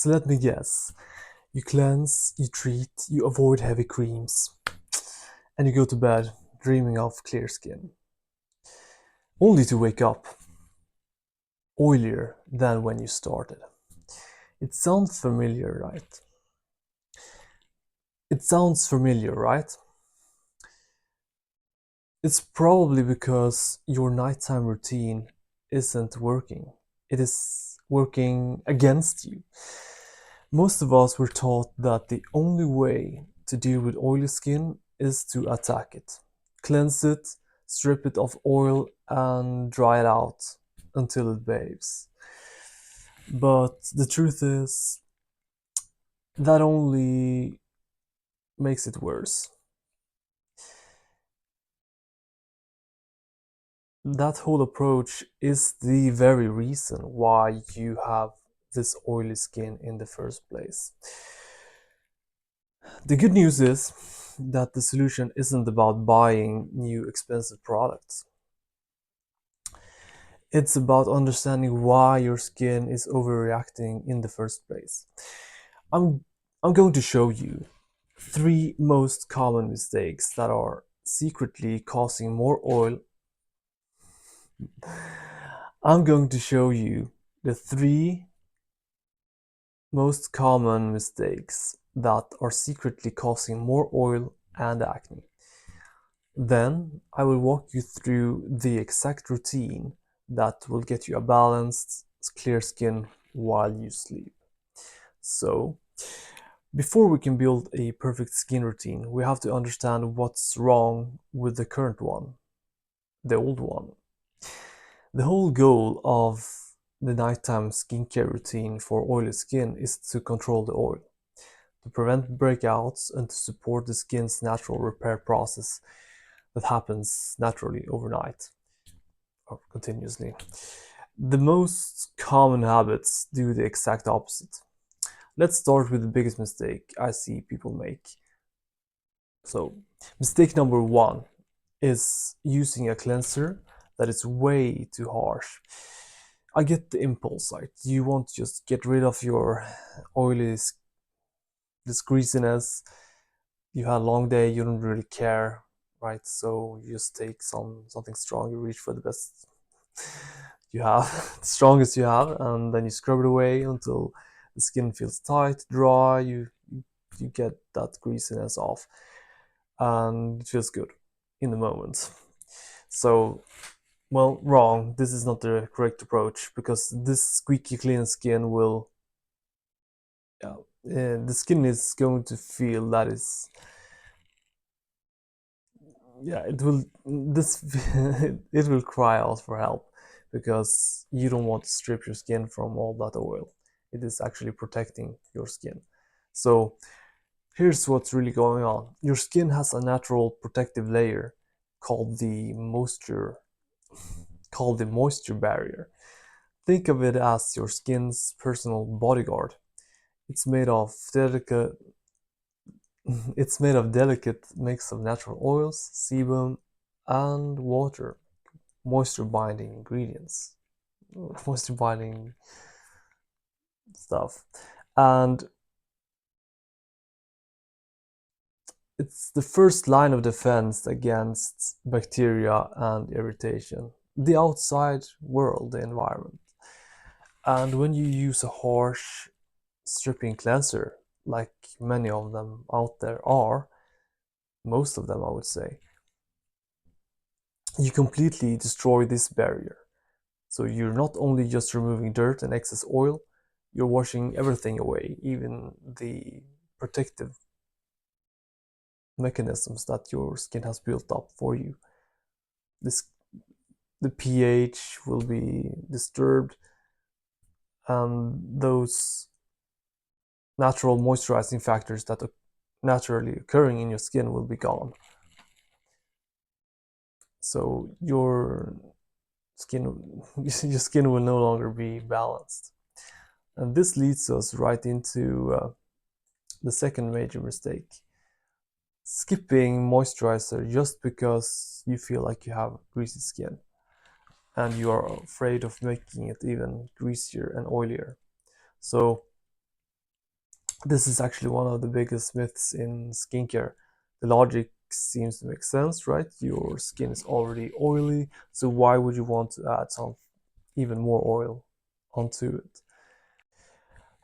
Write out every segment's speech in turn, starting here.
So let me guess. You cleanse, you treat, you avoid heavy creams, and you go to bed dreaming of clear skin. Only to wake up oilier than when you started. It sounds familiar, right? It sounds familiar, right? It's probably because your nighttime routine isn't working. It is working against you. Most of us were taught that the only way to deal with oily skin is to attack it. Cleanse it, strip it of oil, and dry it out until it behaves. But the truth is, that only makes it worse. That whole approach is the very reason why you have this oily skin in the first place. The good news is that the solution isn't about buying new expensive products. It's about understanding why your skin is overreacting in the first place. I'm I'm going to show you three most common mistakes that are secretly causing more oil. I'm going to show you the three most common mistakes that are secretly causing more oil and acne. Then I will walk you through the exact routine that will get you a balanced, clear skin while you sleep. So, before we can build a perfect skin routine, we have to understand what's wrong with the current one, the old one. The whole goal of the nighttime skincare routine for oily skin is to control the oil, to prevent breakouts, and to support the skin's natural repair process that happens naturally overnight or continuously. The most common habits do the exact opposite. Let's start with the biggest mistake I see people make. So, mistake number one is using a cleanser that is way too harsh. I get the impulse, right? You want to just get rid of your oily, this greasiness. You had a long day, you don't really care, right? So you just take something strong, you reach for the best you have, the strongest you have, and then you scrub it away until the skin feels tight, dry. You get that greasiness off, and it feels good in the moment. So, well, wrong. This is not the correct approach because this squeaky clean skin will, yeah, the skin is going to feel that is, yeah, it will this it will cry out for help because you don't want to strip your skin from all that oil. It is actually protecting your skin. So here's what's really going on. Your skin has a natural protective layer called the moisture called the moisture barrier. Think of it as your skin's personal bodyguard. It's made of delicate it's made of delicate mix of natural oils, sebum, and water, moisture binding ingredients, moisture binding stuff. And it's the first line of defense against bacteria and irritation, the outside world, the environment. And when you use a harsh stripping cleanser, like many of them out there are, most of them I would say, you completely destroy this barrier. So you're not only just removing dirt and excess oil, you're washing everything away, even the protective mechanisms that your skin has built up for you. This, the pH will be disturbed, and those natural moisturizing factors that are naturally occurring in your skin will be gone. So your skin your skin will no longer be balanced. And this leads us right into the second major mistake: skipping moisturizer just because you feel like you have greasy skin and you are afraid of making it even greasier and oilier. So This is actually one of the biggest myths in skincare. The logic seems to make sense, right? Your skin is already oily, so why would you want to add some even more oil onto it?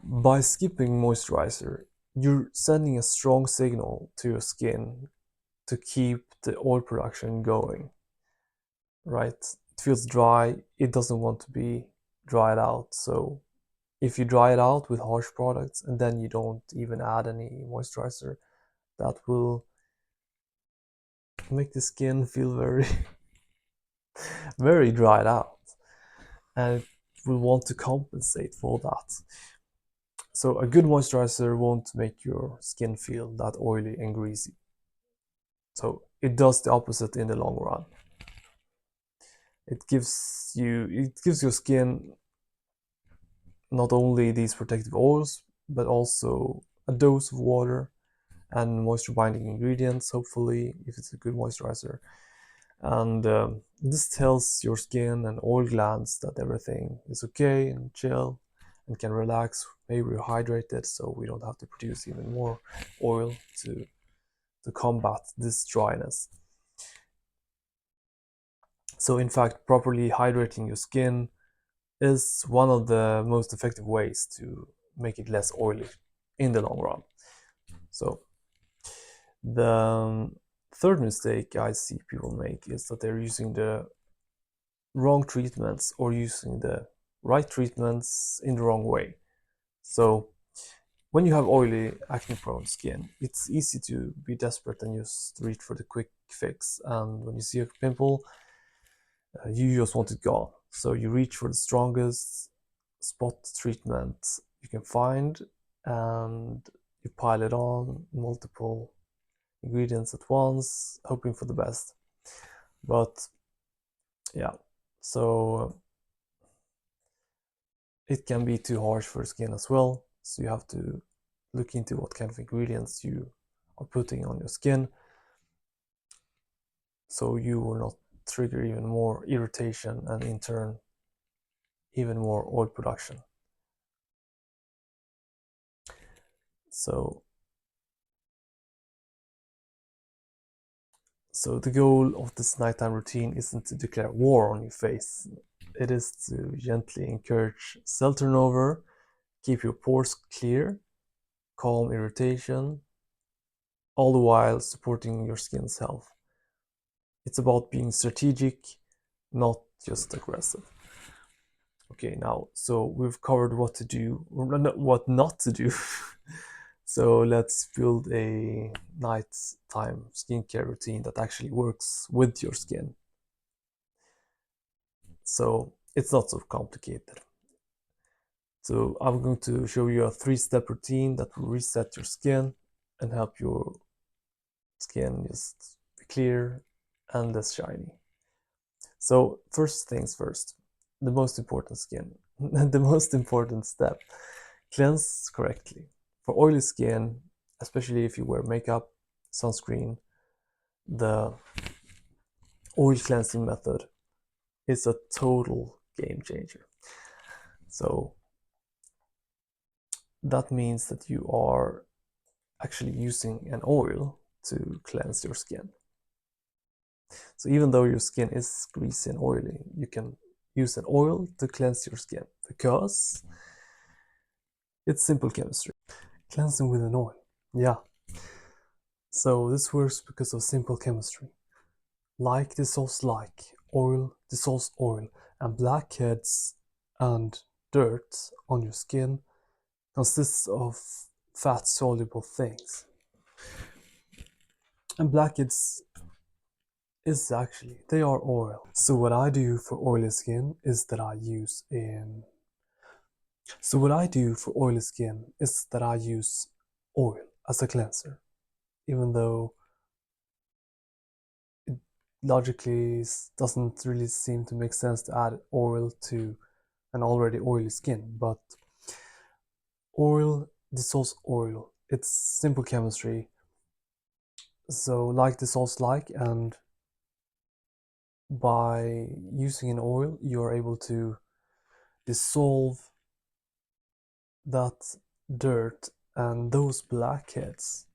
By skipping moisturizer, you're sending a strong signal to your skin to keep the oil production going, right? It feels dry, it doesn't want to be dried out. So if you dry it out with harsh products and then you don't even add any moisturizer, that will make the skin feel very, very dried out. And it will want to compensate for that. So a good moisturizer won't make your skin feel that oily and greasy. So it does the opposite in the long run. It gives your skin not only these protective oils, but also a dose of water and moisture binding ingredients, hopefully, if it's a good moisturizer. And this tells your skin and oil glands that everything is okay and chill and can relax. Maybe we're hydrated, so we don't have to produce even more oil to combat this dryness. So, in fact, properly hydrating your skin is one of the most effective ways to make it less oily in the long run. So, the third mistake I see people make is that they're using the wrong treatments or using the right treatments in the wrong way. So, when you have oily, acne prone skin, it's easy to be desperate and just reach for the quick fix. And when you see a pimple, you just want it gone. So, you reach for the strongest spot treatment you can find and you pile it on multiple ingredients at once, hoping for the best. But yeah, so it can be too harsh for skin as well. So you have to look into what kind of ingredients you are putting on your skin so you will not trigger even more irritation and in turn even more oil production. So So the goal of this nighttime routine isn't to declare war on your face. It is to gently encourage cell turnover, keep your pores clear, calm irritation, all the while supporting your skin's health. It's about being strategic, not just aggressive. Okay, now, so we've covered what to do, or what not to do. So let's build a nighttime skincare routine that actually works with your skin. So it's not so complicated. So I'm going to show you a 3-step routine that will reset your skin and help your skin just be clear and less shiny. So first things first, the most important skin, the most important step, cleanse correctly. For oily skin, especially if you wear makeup, sunscreen, the oil cleansing method is a total game changer. So that means that you are actually using an oil to cleanse your skin. So even though your skin is greasy and oily, you can use an oil to cleanse your skin because it's simple chemistry. Cleansing with an oil. Yeah. So this works because of simple chemistry. Like dissolves like, oil dissolves oil, and blackheads and dirt on your skin consists of fat soluble things. And blackheads is actually they are oil. So what I do for oily skin is that I use oil as a cleanser, even though it logically doesn't really seem to make sense to add oil to an already oily skin, but oil dissolves oil. It's simple chemistry. So like dissolves like, and by using an oil, you are able to dissolve that dirt And those blackheads,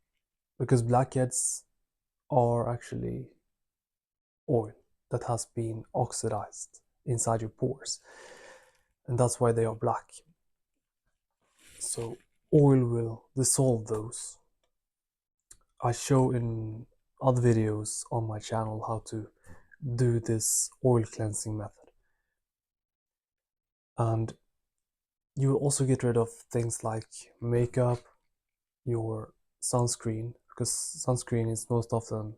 because blackheads are actually oil that has been oxidized inside your pores, and that's why they are black. So oil will dissolve those. I show in other videos on my channel how to do this oil cleansing method. And you will also get rid of things like makeup, your sunscreen, because sunscreen is most often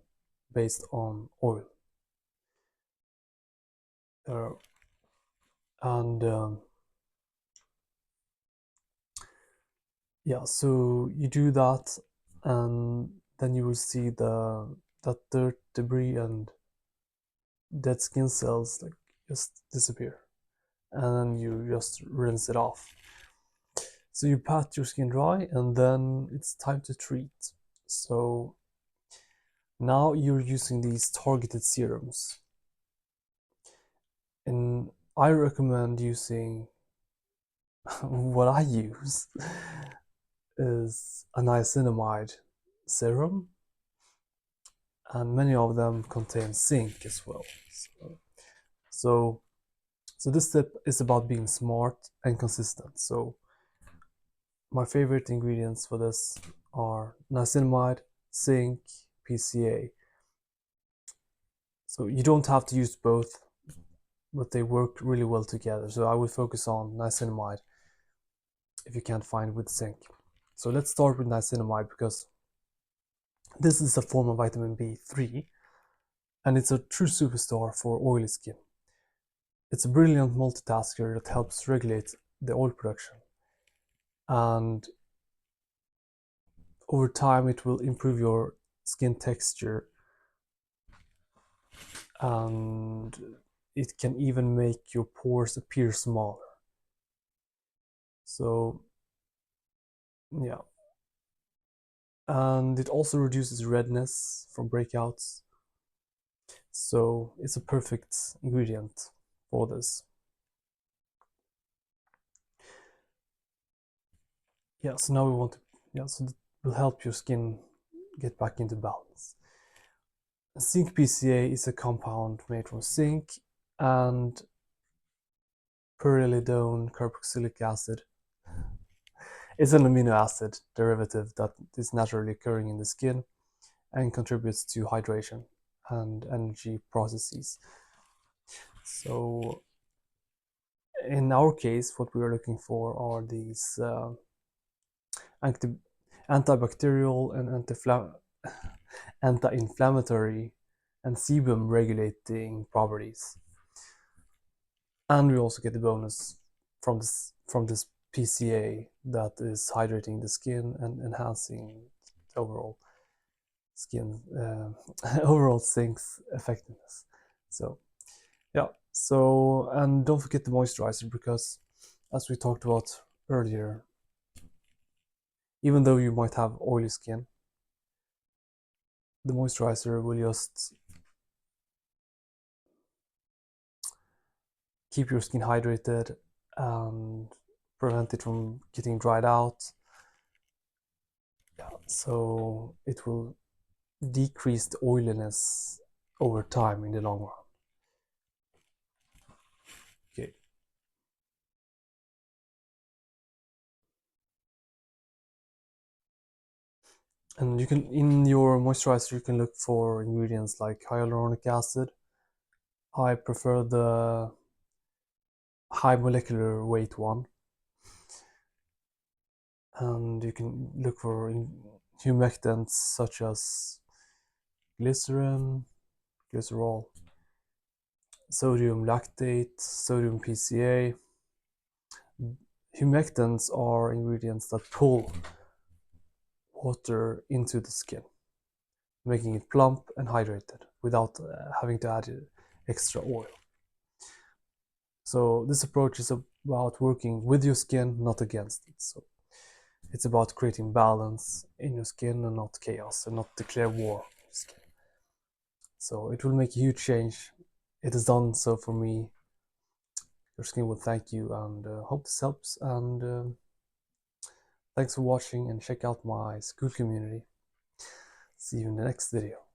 based on oil. And yeah, so you do that, and then you will see that dirt, debris, and dead skin cells like just disappear, and then you just rinse it off. So you pat your skin dry, and then it's time to treat. So now you're using these targeted serums, and I recommend using what I use is a niacinamide serum, and many of them contain zinc as well. So, so this step is about being smart and consistent. So my favorite ingredients for this are niacinamide, zinc, PCA. So you don't have to use both, but they work really well together. So I will focus on niacinamide if you can't find with zinc. So let's start with niacinamide, because this is a form of vitamin B3, and it's a true superstar for oily skin. It's a brilliant multitasker that helps regulate the oil production, and over time it will improve your skin texture, and it can even make your pores appear smaller. So yeah, and it also reduces redness from breakouts, so it's a perfect ingredient for this. Yeah, so now we want to, yeah, so it will help your skin get back into balance. Zinc PCA is a compound made from zinc and pyrrolidone carboxylic acid. It's an amino acid derivative that is naturally occurring in the skin and contributes to hydration and energy processes. So in our case, what we are looking for are these antibacterial and anti-inflammatory and sebum regulating properties. And we also get the bonus from this PCA that is hydrating the skin and enhancing the overall skin overall zinc's effectiveness. So yeah, so and don't forget the moisturizer, because as we talked about earlier, even though you might have oily skin, the moisturizer will just keep your skin hydrated and prevent it from getting dried out. Yeah, so it will decrease the oiliness over time in the long run. Okay. And you can, in your moisturizer, you can look for ingredients like hyaluronic acid. I prefer the high molecular weight one. And you can look for humectants such as glycerin, glycerol, sodium lactate, sodium PCA. Humectants are ingredients that pull water into the skin, making it plump and hydrated without having to add extra oil. So this approach is about working with your skin, not against it. So it's about creating balance in your skin and not chaos, and not declare war on your skin. So it will make a huge change. It has done so for me. Your skin will thank you, and hope this helps. And Thanks for watching and check out my SKOOL community. See you in the next video.